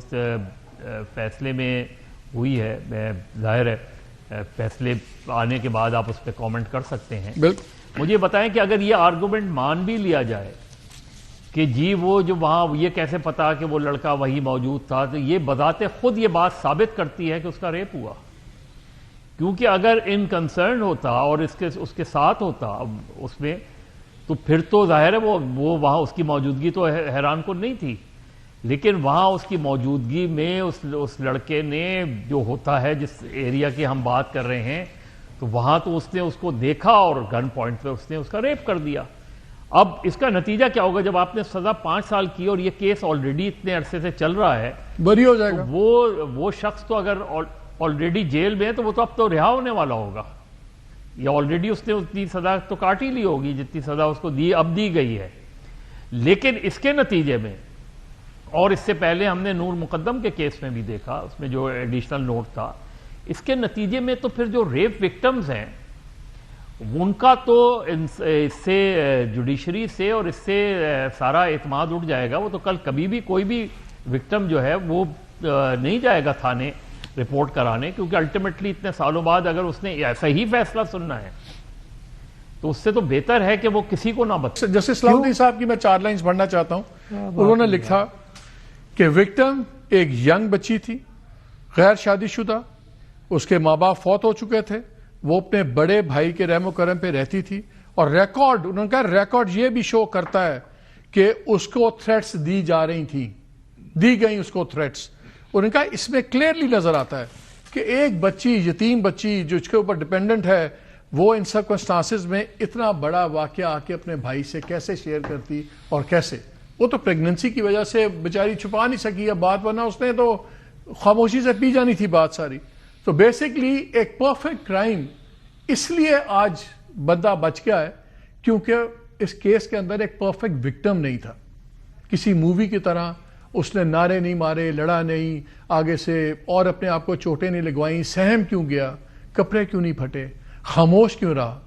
فیصلے میں ہوئی ہے, ظاہر ہے فیصلے آنے کے بعد آپ اس پہ کامنٹ کر سکتے ہیں. مجھے بتائیں کہ اگر یہ آرگومنٹ مان بھی لیا جائے کہ جی وہ جو وہاں یہ کیسے پتا کہ وہ لڑکا وہی موجود تھا, تو یہ بذات خود یہ بات ثابت کرتی ہے کہ اس کا ریپ ہوا. کیونکہ اگر ان کنسرن ہوتا اور اس کے ساتھ ہوتا اس میں, تو پھر تو ظاہر ہے وہ وہاں اس کی موجودگی تو حیران کن نہیں تھی. لیکن وہاں اس کی موجودگی میں اس لڑکے نے جو ہوتا ہے, جس ایریا کی ہم بات کر رہے ہیں, تو وہاں تو اس نے اس کو دیکھا اور گن پوائنٹ پہ اس نے اس کا ریپ کر دیا. اب اس کا نتیجہ کیا ہوگا جب آپ نے سزا 5 سال کی اور یہ کیس آلریڈی اتنے عرصے سے چل رہا ہے,
بری ہو جائے گا.
وہ شخص تو اگر آلریڈی جیل میں ہے تو وہ تو اب تو رہا ہونے والا ہوگا, یا آلریڈی اس نے اتنی سزا تو کاٹ ہی لی ہوگی جتنی سزا اس کو اب دی گئی ہے. لیکن اس کے نتیجے میں، اور اس سے پہلے ہم نے نور مقدم کے کیس میں بھی دیکھا، اس میں جو ایڈیشنل نوٹ تھا، اس کے نتیجے میں تو پھر جو ریپ وکٹمز ہیں ان کا تو اس سے جوڈیشری سے اور اس سے سارا اعتماد اٹھ جائے گا. وہ تو کل کبھی بھی کوئی بھی وکٹم جو ہے وہ نہیں جائے گا تھانے رپورٹ کرانے، کیونکہ الٹیمیٹلی اتنے سالوں بعد اگر اس نے ایسا ہی فیصلہ سننا ہے تو اس سے تو بہتر ہے کہ وہ کسی کو نہ بتا.
جسٹس اسلام الدین صاحب کی میں 4 لائنز پڑھنا چاہتا ہوں. انہوں نے لکھا کہ وکٹم ایک ینگ بچی تھی، غیر شادی شدہ، اس کے ماں باپ فوت ہو چکے تھے، وہ اپنے بڑے بھائی کے رحم و کرم پہ رہتی تھی، اور ریکارڈ، انہوں نے کہا ریکارڈ یہ بھی شو کرتا ہے کہ اس کو تھریٹس دی جا رہی تھیں، دی گئیں اس کو تھریٹس. انہوں نے کہا اس میں کلیئرلی نظر آتا ہے کہ ایک بچی، یتیم بچی جو اس کے اوپر ڈیپینڈنٹ ہے، وہ ان سرکمسٹانسز میں اتنا بڑا واقعہ آ کے اپنے بھائی سے کیسے شیئر کرتی، اور کیسے وہ تو پریگننسی کی وجہ سے بیچاری چھپا نہیں سکی ہے بات، ورنہ اس نے تو خاموشی سے پی جانی تھی بات ساری. تو بیسکلی ایک پرفیکٹ کرائم اس لیے آج بندہ بچ گیا ہے کیونکہ اس کیس کے اندر ایک پرفیکٹ وکٹم نہیں تھا. کسی مووی کی طرح اس نے نعرے نہیں مارے، لڑا نہیں آگے سے، اور اپنے آپ کو چوٹیں نہیں لگوائیں، سہم کیوں گیا، کپڑے کیوں نہیں پھٹے، خاموش کیوں رہا.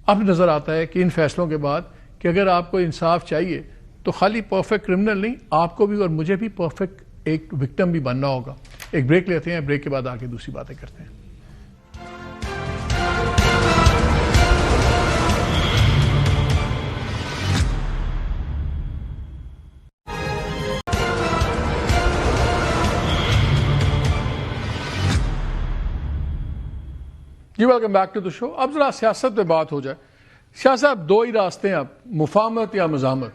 اب نظر آتا ہے کہ ان فیصلوں کے بعد کہ اگر آپ کو انصاف چاہیے تو خالی پرفیکٹ کرمنل نہیں، آپ کو بھی اور مجھے بھی پرفیکٹ ایک وکٹم بھی بننا ہوگا. ایک بریک لیتے ہیں، بریک کے بعد آگے دوسری باتیں کرتے ہیں. جی ویلکم بیک ٹو دا شو. اب ذرا سیاست پہ بات ہو جائے. شاہ صاحب 2 ہی راستے ہیں اب، مفاہمت یا مزاحمت.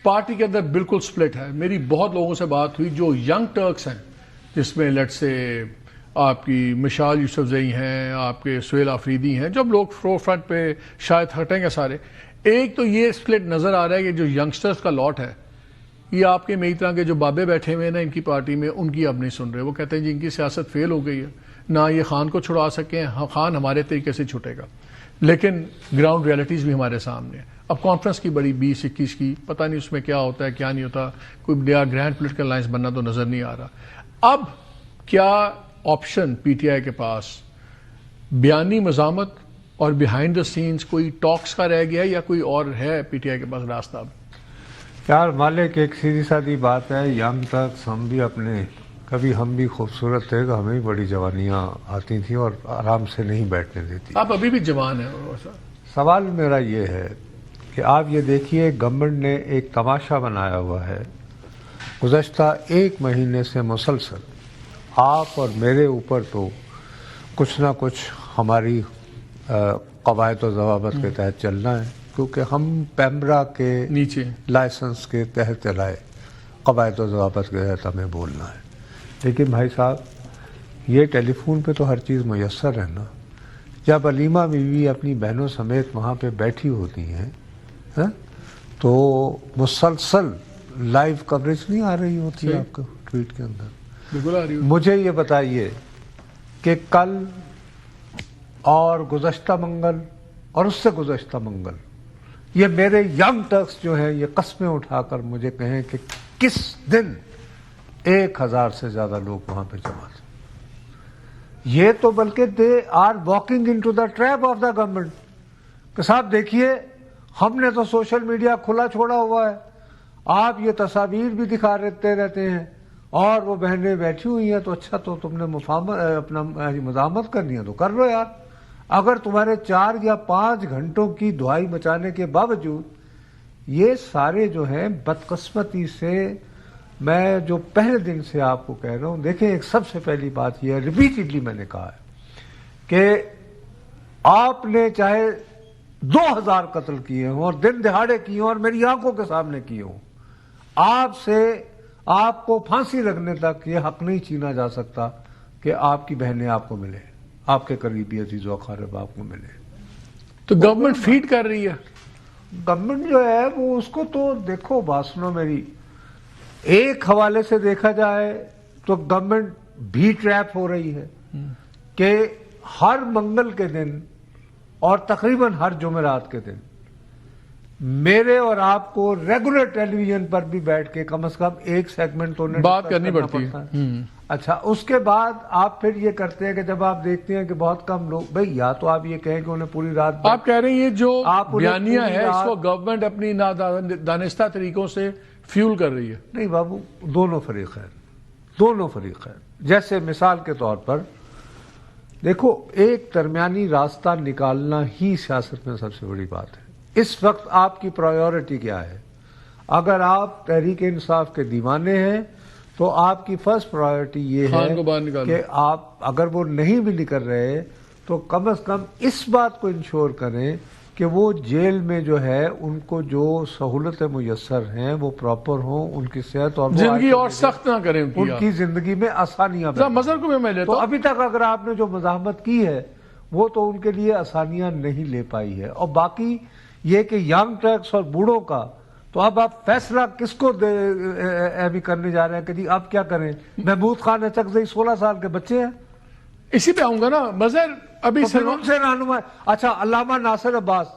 پارٹی کے اندر بالکل سپلٹ ہے. میری بہت لوگوں سے بات ہوئی جو ینگ ٹرکس ہیں، جس میں لیٹ سے آپ کی مشال یوسفزئی ہیں، آپ کے سہیل آفریدی ہیں، جب لوگ فور فرنٹ پہ شاید ہٹیں گے سارے. ایک تو یہ سپلٹ نظر آ رہا ہے کہ جو ینگسٹرز کا لاٹ ہے، یہ آپ کے میری طرح کے جو بابے بیٹھے ہوئے ہیں نا ان کی پارٹی میں، ان کی اب نہیں سن رہے. وہ کہتے ہیں جی ان کی سیاست فیل ہو گئی ہے، نہ یہ خان کو چھڑا سکیں، خان ہمارے طریقے سے چھٹے گا. لیکن گراؤنڈ ریالٹیز بھی ہمارے سامنے ہیں. اب کانفرنس کی بڑی 20-21 کی، پتہ نہیں اس میں کیا ہوتا ہے کیا نہیں ہوتا، کوئی نیا گرینڈ پولیٹیکل الائنس بننا تو نظر نہیں آ رہا. اب کیا آپشن پی ٹی آئی کے پاس بیانی مزاحمت اور بیہائنڈ دا سینز کوئی ٹاکس کا رہ گیا ہے، یا کوئی اور ہے پی ٹی آئی کے پاس راستہ؟
یار مالک، ایک سیدھی سادی بات ہے، ینگ تک ہم بھی اپنے، کبھی ہم بھی خوبصورت تھے کہ ہمیں بھی بڑی جوانیاں آتی تھیں اور آرام سے نہیں بیٹھنے دیتی.
آپ ابھی بھی جوان ہیں.
سوال میرا یہ ہے کہ آپ یہ دیکھیے، گورنمنٹ نے ایک تماشا بنایا ہوا ہے گزشتہ 1 مہینے سے مسلسل. آپ اور میرے اوپر تو کچھ نہ کچھ ہماری قواعد و ضوابط کے تحت چلنا ہے، کیونکہ ہم پیمرا کے
نیچے
لائسنس کے تحت چلائے، قواعد و ضوابط کے تحت ہمیں بولنا ہے. لیکن بھائی صاحب، یہ ٹیلی فون پہ تو ہر چیز میسر ہے نا. جب علیمہ بیوی اپنی بہنوں سمیت وہاں پہ بیٹھی ہوتی ہیں تو مسلسل لائیو کوریج نہیں آ رہی ہوتی ہے آپ کو ٹویٹ کے اندر.
بالکل آ رہی ہے.
مجھے یہ بتائیے کہ کل اور گزشتہ منگل اور اس سے گزشتہ منگل یہ میرے ینگ ٹرکس جو ہیں یہ قسمیں اٹھا کر مجھے کہیں کہ کس دن 1000 سے زیادہ لوگ وہاں پہ جمع تھے. یہ تو بلکہ they are walking into the trap of the government کہ صاحب دیکھیے ہم نے تو سوشل میڈیا کھلا چھوڑا ہوا ہے، آپ یہ تصاویر بھی دکھا رہتے ہیں اور وہ بہنیں بیٹھی ہوئی ہیں، تو اچھا تو تم نے اپنا مزاحمت کرنی ہے تو کر لو یار. اگر تمہارے 4 یا 5 گھنٹوں کی دعائی مچانے کے باوجود یہ سارے جو ہیں بدقسمتی سے، میں جو پہلے دن سے آپ کو کہہ رہا ہوں، دیکھیں ایک سب سے پہلی بات یہ ہے، ریپیٹڈلی میں نے کہا ہے کہ آپ نے چاہے 2000 قتل کیے ہوں اور دن دہاڑے کیے ہوں اور میری آنکھوں کے سامنے کیے ہوں، آپ کو پھانسی لگنے تک یہ حق نہیں چھینا جا سکتا کہ آپ کی بہنیں آپ کو ملے، آپ کے قریبی عزیز و اقارب آپ کو ملے.
تو گورنمنٹ فیڈ کر رہی ہے.
گورنمنٹ جو ہے وہ اس کو تو دیکھو، بات سنو میری، ایک حوالے سے دیکھا جائے تو گورنمنٹ بھی ٹریپ ہو رہی ہے کہ ہر منگل کے دن اور تقریباً ہر جمعرات کے دن میرے اور آپ کو ریگولر ٹیلی ویژن پر بھی بیٹھ کے کم از کم ایک سیگمنٹ تو
بات کرنی پڑتی ہے.
اچھا اس کے بعد آپ پھر یہ کرتے ہیں کہ جب آپ دیکھتے ہیں کہ بہت کم لوگ، بھئی یا تو آپ یہ کہیں کہ انہیں پوری رات
آپ کہہ رہے ہیں یہ جو
آپ انہیں
بیانیہ
پوری
ہے اس
رات-
کو گورنمنٹ اپنی دانستہ طریقوں سے فیول کر رہی ہے.
نہیں بابو، دونوں فریق ہیں، دونوں فریق ہیں. جیسے مثال کے طور پر دیکھو، ایک درمیانی راستہ نکالنا ہی سیاست میں سب سے بڑی بات ہے. اس وقت آپ کی پرائیورٹی کیا ہے؟ اگر آپ تحریک انصاف کے دیوانے ہیں تو آپ کی فرسٹ پرائیورٹی یہ
خان کو باہر
ہے
نکالو.
کہ آپ اگر وہ نہیں بھی نکل رہے تو کم از کم اس بات کو انشور کریں کہ وہ جیل میں جو ہے ان کو جو سہولتیں میسر ہیں وہ پراپر ہوں، ان کی صحت اور
زندگی اور سخت نہ کریں
ان کی زندگی میں آسانیاں
ذرا مظہر کو میں لیتا
تو
ہوں.
ابھی تک اگر آپ نے جو مزاحمت کی ہے وہ تو ان کے لیے آسانیاں نہیں لے پائی ہے. اور باقی یہ کہ ینگ ٹیکس اور بوڑھوں کا تو اب آپ فیصلہ کس کو بھی کرنے جا رہے ہیں کہ جی اب کیا کریں؟ محمود خان چکزئی 16 سال کے بچے ہیں.
اسی پہ آؤں گا نا مظہر. ابھی
تو پھر ان سے رہنما. اچھا علامہ ناصر عباس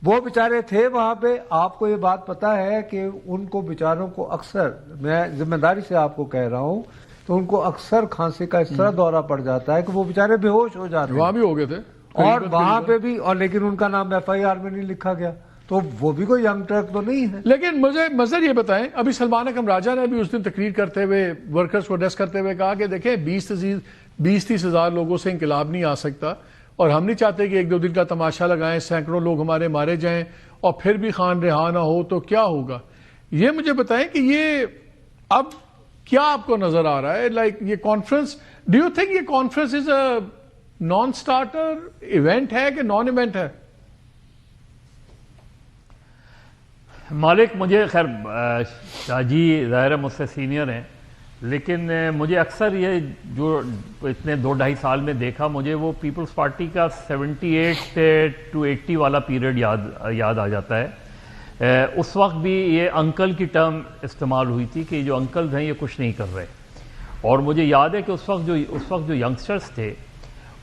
وہ بیچارے تھے وہاں پہ، آپ کو یہ بات پتا ہے کہ ان کو بیچاروں کو اکثر، میں ذمہ داری سے آپ کو کہہ رہا ہوں، تو ان کو اکثر کھانسی کا اس طرح دورہ پڑ جاتا ہے کہ وہ بیچارے بے ہوش ہو جاتے ہیں.
وہاں بھی ہو گئے تھے
اور وہاں پہ بھی، اور لیکن ان کا نام ایف آئی آر میں نہیں لکھا گیا، تو وہ بھی کوئی ینگ ٹرک تو نہیں ہے.
لیکن مجھے مظہر یہ بتائیں، ابھی سلمان اکرم راجہ نے بھی اس دن تقریر کرتے ہوئے ورکرز کو ایڈریس کرتے ہوئے کہا کہ دیکھیں 20-30 ہزار لوگوں سے انقلاب نہیں آ سکتا، اور ہم نہیں چاہتے کہ 1-2 دن کا تماشا لگائیں، سینکڑوں لوگ ہمارے مارے جائیں اور پھر بھی خان رہا نہ ہو تو کیا ہوگا. یہ مجھے بتائیں کہ یہ اب کیا آپ کو نظر آ رہا ہے؟ لائک یہ کانفرنس، ڈو یو تھنک یہ کانفرنس از اے نان سٹارٹر ایونٹ ہے کہ نان ایونٹ ہے؟
مالک مجھے خیر شاہ جی ظاہر مجھ سے سینئر ہیں، لیکن مجھے اکثر یہ جو اتنے 2-2.5 سال میں دیکھا، مجھے وہ پیپلز پارٹی کا 78 to 80 والا پیریڈ یاد آ جاتا ہے. اس وقت بھی یہ انکل کی ٹرم استعمال ہوئی تھی کہ جو انکلز ہیں یہ کچھ نہیں کر رہے. اور مجھے یاد ہے کہ اس وقت جو ینگسٹرز تھے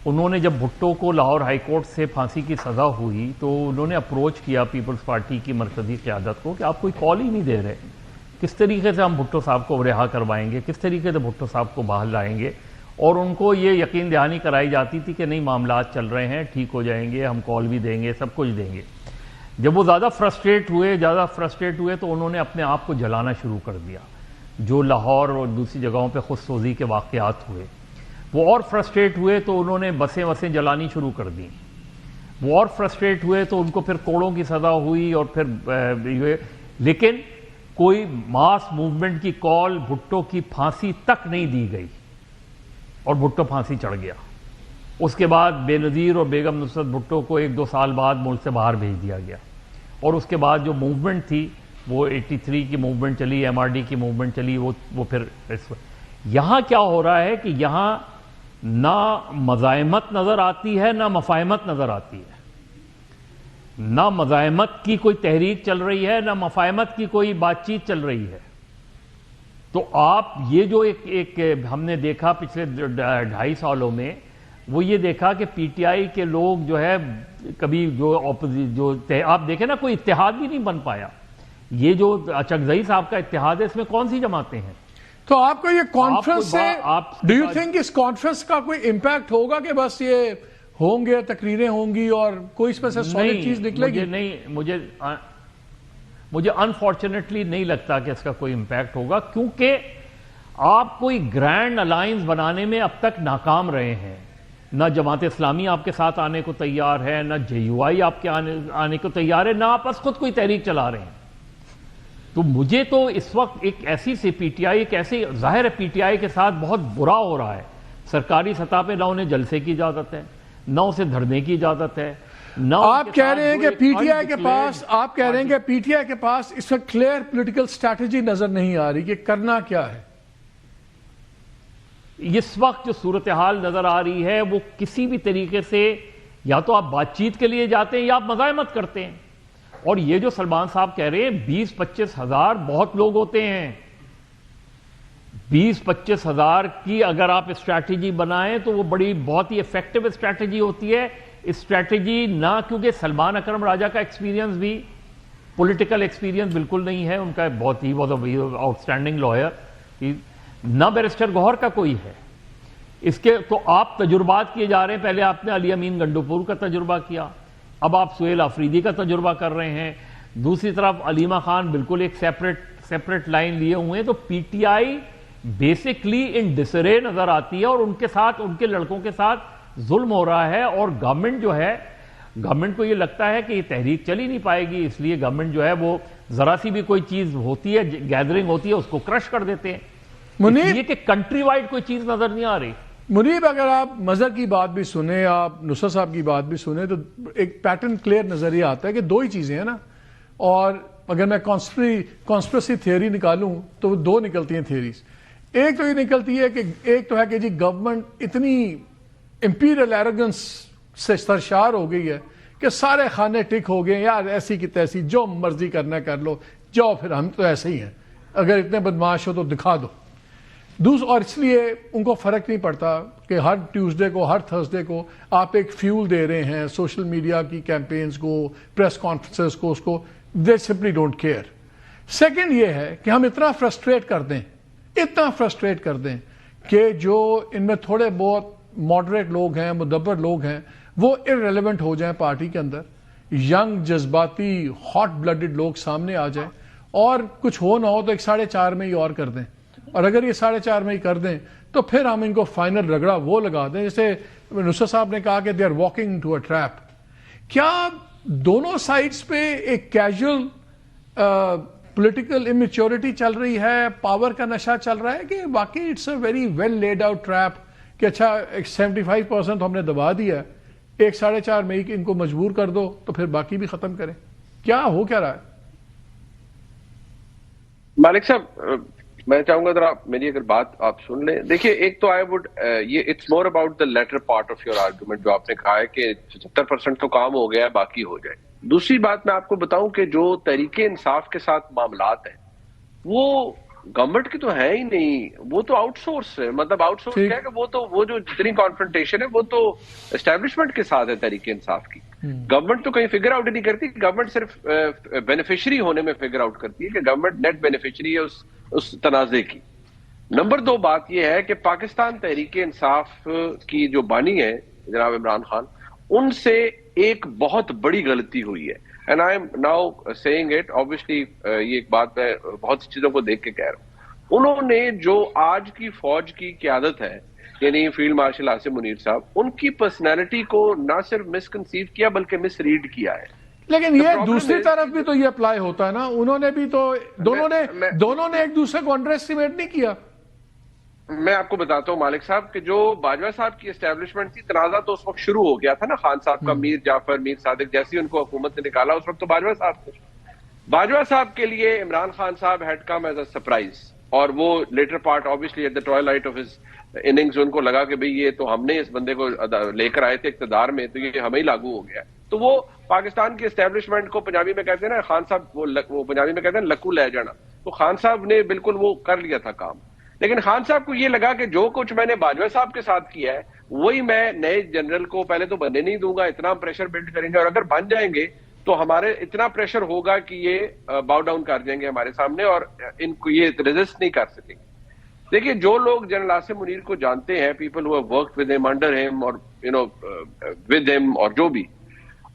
انہوں نے جب بھٹو کو لاہور ہائی کورٹ سے پھانسی کی سزا ہوئی تو انہوں نے اپروچ کیا پیپلز پارٹی کی مرکزی قیادت کو کہ آپ کوئی کال ہی نہیں دے رہے، کس طریقے سے ہم بھٹو صاحب کو رہا کروائیں گے، کس طریقے سے بھٹو صاحب کو باہر لائیں گے. اور ان کو یہ یقین دہانی کرائی جاتی تھی کہ نہیں معاملات چل رہے ہیں، ٹھیک ہو جائیں گے، ہم کال بھی دیں گے، سب کچھ دیں گے. جب وہ زیادہ فرسٹریٹ ہوئے تو انہوں نے اپنے آپ کو جلانا شروع کر دیا. جو لاہور اور دوسری جگہوں پہ خود سوزی کے واقعات ہوئے، وہ اور فرسٹریٹ ہوئے تو انہوں نے بسیں جلانی شروع کر دیں. وہ اور فرسٹریٹ ہوئے تو ان کو پھر کوڑوں کی سزا ہوئی اور پھر لیکن کوئی ماس موومنٹ کی کال بھٹو کی پھانسی تک نہیں دی گئی اور بھٹو پھانسی چڑھ گیا. اس کے بعد بے نظیر اور بیگم نصرت بھٹو کو 1-2 سال بعد ملک سے باہر بھیج دیا گیا. اور اس کے بعد جو موومنٹ تھی وہ 83 کی موومنٹ چلی، ایم آر ڈی کی موومنٹ چلی، وہ پھر یہاں کیا ہو رہا ہے کہ یہاں نہ مزاحمت نظر آتی ہے نہ مفاہمت نظر آتی ہے. نہ مزاحمت کی کوئی تحریک چل رہی ہے نہ مفاہمت کی کوئی بات چیت چل رہی ہے. تو آپ یہ جو ایک ہم نے دیکھا پچھلے 2.5 سالوں میں، وہ یہ دیکھا کہ پی ٹی آئی کے لوگ جو ہے کبھی جو آپ دیکھیں نا کوئی اتحاد بھی نہیں بن پایا. یہ جو چکزئی صاحب کا اتحاد ہے اس میں کون سی جماعتیں ہیں؟
تو آپ کو یہ کانفرنس سے
آپ
ڈو یو تھنک اس کانفرنس کا کوئی امپیکٹ ہوگا کہ بس یہ ہوں گے، تقریریں ہوں گی اور کوئی اس میں سے سالڈ چیز نکلے گی؟
مجھے انفارچونیٹلی نہیں لگتا کہ اس کا کوئی امپیکٹ ہوگا، کیونکہ آپ کوئی گرینڈ الائنس بنانے میں اب تک ناکام رہے ہیں. نہ جماعت اسلامی آپ کے ساتھ آنے کو تیار ہے، نہ جے یو آئی آپ کے آنے کو تیار ہے، نہ آپ بس خود کوئی تحریک چلا رہے ہیں. تو مجھے تو اس وقت ایک ایسی سی پی ٹی آئی، ایک ایسی ظاہر ہے پی ٹی آئی کے ساتھ بہت برا ہو رہا ہے. سرکاری سطح پہ نہ انہیں جلسے کی اجازت ہے، نہ اسے دھرنے کی اجازت ہے، نہ
آپ کہہ رہے ہیں کہ پی ٹی آئی کے پاس اس وقت کلیئر پولیٹیکل اسٹریٹجی نظر نہیں آ رہی کہ کرنا کیا ہے.
اس وقت جو صورتحال نظر آ رہی ہے وہ کسی بھی طریقے سے یا تو آپ بات چیت کے لیے جاتے ہیں یا آپ مزاحمت کرتے ہیں. اور یہ جو سلمان صاحب کہہ رہے ہیں 20-25 ہزار بہت لوگ ہوتے ہیں. 20-25 ہزار کی اگر آپ اسٹریٹجی بنائیں تو وہ بہت ہی ایفیکٹو اسٹریٹجی ہوتی ہے. اسٹریٹجی نہ کیونکہ سلمان اکرم راجہ کا ایکسپیرینس بھی پولیٹیکل ایکسپیرینس بالکل نہیں ہے ان کا، بہت ہی آؤٹ اسٹینڈنگ لائر، نہ بیرسٹر گوہر کا کوئی ہے اس کے، تو آپ تجربات کیے جا رہے ہیں. پہلے آپ نے علی امین گنڈوپور کا تجربہ کیا، اب آپ سہیل آفریدی کا تجربہ کر رہے ہیں، دوسری طرف علیمہ خان بالکل ایک سیپریٹ لائن لیے ہوئے ہیں. تو پی ٹی آئی بیسکلی ان ڈسرے نظر آتی ہے، اور ان کے ساتھ، ان کے لڑکوں کے ساتھ ظلم ہو رہا ہے. اور گورنمنٹ جو ہے، گورنمنٹ کو یہ لگتا ہے کہ یہ تحریک چل ہی نہیں پائے گی، اس لیے گورنمنٹ جو ہے وہ ذرا سی بھی کوئی چیز ہوتی ہے، گیدرنگ ہوتی ہے، اس کو کرش کر دیتے ہیں. یہ کہ کنٹری وائڈ کوئی چیز نظر نہیں آ رہی.
منیب، اگر آپ مظہر کی بات بھی سنیں، آپ نصرت صاحب کی بات بھی سنیں، تو ایک پیٹرن کلیئر نظر یہ آتا ہے کہ دو ہی چیزیں ہیں نا. اور اگر میں کانسپریسی تھیوری نکالوں تو وہ دو نکلتی ہیں تھیوریز. ایک تو یہ نکلتی ہے کہ ایک تو ہے کہ جی گورنمنٹ اتنی امپیریل ایروگنس سے سرشار ہو گئی ہے کہ سارے کھانے ٹک ہو گئے، یار ایسی کی تیسی، جو مرضی کرنا کر لو، جاؤ پھر ہم تو ایسے ہی ہیں، اگر اتنے بدماش ہو تو دکھا دو. اور اس لیے ان کو فرق نہیں پڑتا کہ ہر ٹیوزڈے کو، ہر تھرسڈے کو آپ ایک فیول دے رہے ہیں سوشل میڈیا کی کیمپینز کو، پریس کانفرنسز کو، اس کو they simply don't care. Second یہ ہے کہ ہم اتنا فرسٹریٹ کر دیں کہ جو ان میں تھوڑے بہت ماڈریٹ لوگ ہیں، مدبر لوگ ہیں، وہ ارریلیونٹ ہو جائیں پارٹی کے اندر، ینگ جذباتی ہاٹ بلڈڈ لوگ سامنے آ جائیں، اور کچھ ہو نہ ہو تو ایک 4.5 میں ہی اور کر دیں. اور اگر یہ 4.5 میں ہی کر دیں تو پھر ہم ان کو فائنل رگڑا وہ لگا دیں، جیسے نصرت صاحب نے کہا کہ they are walking to a trap. کیا دونوں سائڈز پہ ایک کیجول پولیٹیکل امیچورٹی چل رہی ہے، پاور کا نشہ چل رہا ہے، کہ واقعی it's a very well laid out trap کہ اچھا 75% ہم نے دبا دیا ہے، ایک 4.5 میں ہی ان کو مجبور کر دو تو پھر باقی بھی ختم کریں؟ کیا ہو کیا رہا ہے؟
مالک صاحب، میں چاہوں گا ذرا میری اگر بات آپ سن لیں. دیکھیے، ایک تو یہ it's more about the latter part of your argument, جو آپ نے کہا ہے کہ 75% تو کام ہو گیا ہے، باقی ہو جائے. دوسری بات میں آپ کو بتاؤں کہ جو تحریک انصاف کے ساتھ معاملات ہیں وہ گورنمنٹ کی تو ہے ہی نہیں، وہ تو آؤٹ سورس ہے. مطلب آؤٹ سورس کیا ہے کہ وہ جو جتنی کانفرنٹیشن ہے وہ تو اسٹیبلشمنٹ کے ساتھ ہے تحریک انصاف کی. گورنمنٹ تو کہیں فگر آؤٹ نہیں کرتی، گورنمنٹ صرف بینیفیشری ہونے میں فگر آؤٹ کرتی ہے کہ گورنمنٹ نیٹ بینیفیشری ہے اس تنازع کی. نمبر 2 بات یہ ہے کہ پاکستان تحریک انصاف کی جو بانی ہے جناب عمران خان، ان سے ایک بہت بڑی غلطی ہوئی ہے. And I am now seeing it, obviously یہ ایک بات میں بہت سی چیزوں کو دیکھ کے کہہ رہا ہوں. انہوں نے جو آج کی فوج کی قیادت ہے، یعنی فیلڈ مارشل عاصم منیر صاحب، ان کی پرسنالٹی کو نہ صرف مس کنسیو کیا بلکہ مس ریڈ کیا ہے.
لیکن یہ دوسری طرف بھی تو یہ اپلائی ہوتا ہے نا، انہوں نے بھی تو دونوں نے ایک دوسرے کو انڈر ایسٹیمیٹ نہیں کیا.
میں آپ کو بتاتا ہوں مالک صاحب کہ جو باجوہ صاحب کی اسٹیبلشمنٹ تھی، تنازع تو اس وقت شروع ہو گیا تھا نا خان صاحب کا. میر جعفر، میر صادق، جیسی ان کو حکومت نے نکالا اس وقت تو باجوہ صاحب تھے. باجوہ صاحب کے لیے عمران خان صاحب head come as a surprise, اور وہ later part obviously at the twilight of his innings ان کو لگا کہ بھئی یہ تو ہم نے اس بندے کو لے کر آئے تھے اقتدار میں، تو یہ ہمیں ہی لاگو ہو گیا. تو وہ پاکستان کی اسٹیبلشمنٹ کو پنجابی میں کہتے ہیں نا، خان صاحب وہ پنجابی میں کہتے ہیں لکو لے جانا، تو خان صاحب نے بالکل وہ کر لیا تھا کام. لیکن خان صاحب کو یہ لگا کہ جو کچھ میں نے باجوہ صاحب کے ساتھ کیا ہے وہی میں نئے جنرل کو پہلے تو بننے نہیں دوں گا، اتنا پریشر بلڈ کریں گے، اور اگر بن جائیں گے تو ہمارے اتنا پریشر ہوگا کہ یہ باؤ ڈاؤن کر جائیں گے ہمارے سامنے، اور ان کو یہ ریزسٹ نہیں کر سکیں گے. دیکھیے، جو لوگ جنرل عاصم منیر کو جانتے ہیں، people who have worked with ہم، انڈر ہم، اور ود ہم، اور جو بھی،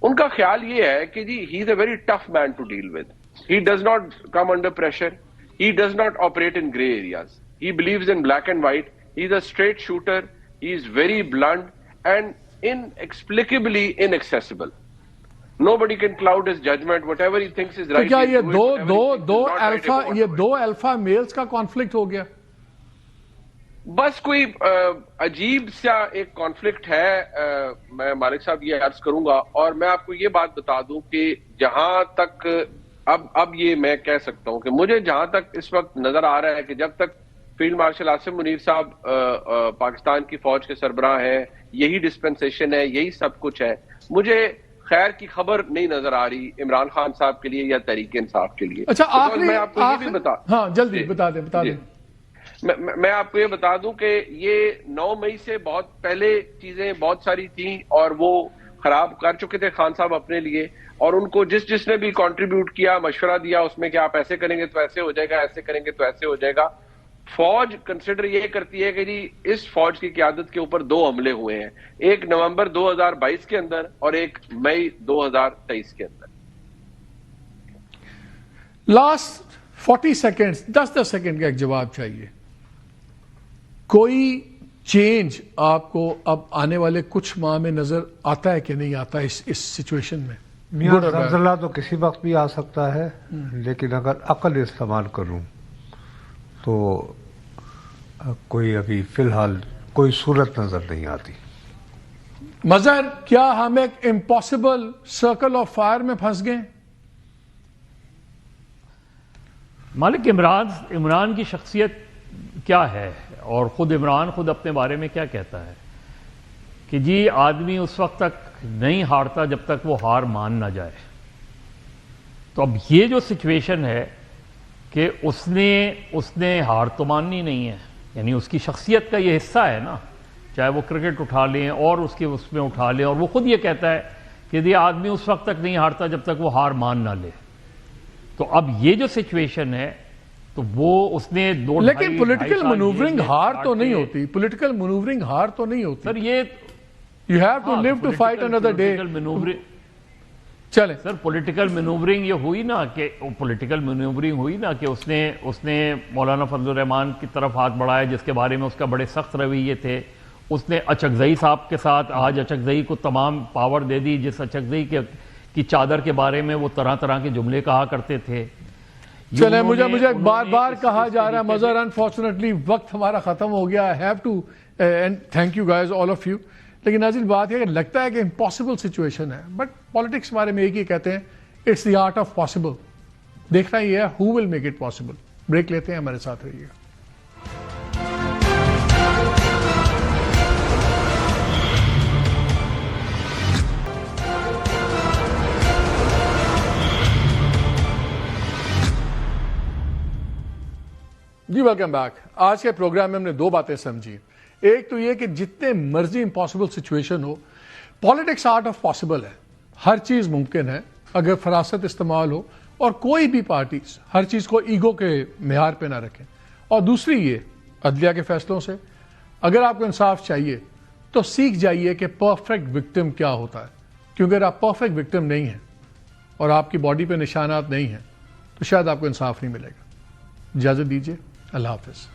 ان کا خیال یہ ہے کہ جی he is a very tough man to deal with. He does not come under pressure, he does not operate in grey areas. He believes in black and white. He is a straight shooter. He is very blunt and inexplicably inaccessible. Nobody can cloud his judgment. Whatever he thinks is right.
تو کیا یہ دو الفا میلز کا کانفلکٹ ہو گیا؟
بس کوئی عجیب سا ایک کانفلکٹ ہے. میں مالک صاحب یہ عرض کروں گا، اور میں آپ کو یہ بات بتا دوں کہ جہاں تک اب یہ میں کہہ سکتا ہوں کہ مجھے جہاں تک اس وقت نظر آ رہا ہے کہ جب تک فیلڈ مارشل عاصم منیر صاحب پاکستان کی فوج کے سربراہ ہیں، یہی ڈسپنسیشن ہے، یہی سب کچھ ہے، مجھے خیر کی خبر نہیں نظر آ رہی عمران خان صاحب کے لیے یا تحریک انصاف کے لیے.
اچھا،
میں آپ کو یہ بھی
جلدی بتا دیں.
میں آپ کو یہ بتا دوں کہ یہ 9 مئی سے بہت پہلے چیزیں بہت ساری تھیں، اور وہ خراب کر چکے تھے خان صاحب اپنے لیے، اور ان کو جس نے بھی کنٹریبیوٹ کیا، مشورہ دیا اس میں کہ آپ ایسے کریں گے تو ایسے ہو جائے گا، ایسے کریں گے تو ایسے ہو جائے گا. فوج کنسیڈر یہ کرتی ہے کہ جی اس فوج کی قیادت کے اوپر 2 حملے ہوئے ہیں، ایک نومبر 2022 کے اندر اور ایک مئی 2023 کے اندر.
لاسٹ 40 سیکنڈ 10 سیکنڈ کا ایک جواب چاہیے. کوئی چینج آپ کو اب آنے والے کچھ ماہ میں نظر آتا ہے کہ نہیں آتا اس سچویشن میں؟
میاں زلزلہ تو کسی وقت بھی آ سکتا ہے، لیکن اگر عقل استعمال کروں تو کوئی ابھی فی الحال کوئی صورت نظر نہیں آتی.
مظہر، کیا ہم ایک امپاسبل سرکل آف فائر میں پھنس گئے؟
مالک، عمران کی شخصیت کیا ہے اور عمران خود اپنے بارے میں کیا کہتا ہے کہ جی آدمی اس وقت تک نہیں ہارتا جب تک وہ ہار مان نہ جائے. تو اب یہ جو سچویشن ہے کہ اس نے ہار تو ماننی نہیں ہے، یعنی اس کی شخصیت کا یہ حصہ ہے نا، چاہے وہ کرکٹ اٹھا لیں اور اس میں اٹھا لیں، اور وہ خود یہ کہتا ہے کہ یہ آدمی اس وقت تک نہیں ہارتا جب تک وہ ہار مان نہ لے. تو اب یہ جو سچویشن ہے تو وہ اس نے
لیکن پولیٹیکل منوورنگ ہار تو نہیں ہوتی، پولیٹیکل منوورنگ ہار تو نہیں ہوتی.
سر یہ
you have to live to fight another day. چلیں
سر، پولیٹیکل مینوورنگ یہ ہوئی نا کہ اس نے مولانا فضل الرحمان کی طرف ہاتھ بڑھایا، جس کے بارے میں اس کا بڑے سخت رویے تھے. اس نے اچکزئی صاحب کے ساتھ آج اچکزئی کو تمام پاور دے دی، جس اچکزئی کی چادر کے بارے میں وہ طرح طرح کے جملے کہا کرتے تھے.
چلیں، مجھے بار بار کہا جا رہا ہے مظہر، انفارچونیٹلی وقت ہمارا ختم ہو گیا. I have to and thank you guys all of you. لیکن ناظرین بات ہے کہ لگتا ہے کہ امپاسبل سچویشن ہے، بٹ پالیٹکس بارے میں ایک ہی کہتے ہیں، it's the art of possible. دیکھنا یہ ہے who will make it possible. Break لیتے ہیں، ہمارے ساتھ رہیے گا. جی ویلکم بیک. آج کے پروگرام میں ہم نے 2 باتیں سمجھی. ایک تو یہ کہ جتنے مرضی impossible situation who, politics art of possible ہے. ہر چیز ممکن ہے اگر فراست استعمال ہو، اور کوئی بھی پارٹیز ہر چیز کو ایگو کے معیار پہ نہ رکھیں. اور دوسری یہ عدلیہ کے فیصلوں سے اگر آپ کو انصاف چاہیے تو سیکھ جائیے کہ پرفیکٹ وکٹم کیا ہوتا ہے، کیونکہ اگر آپ پرفیکٹ وکٹم نہیں ہیں اور آپ کی باڈی پہ نشانات نہیں ہیں تو شاید آپ کو انصاف نہیں ملے گا. اجازت دیجیے، اللہ حافظ.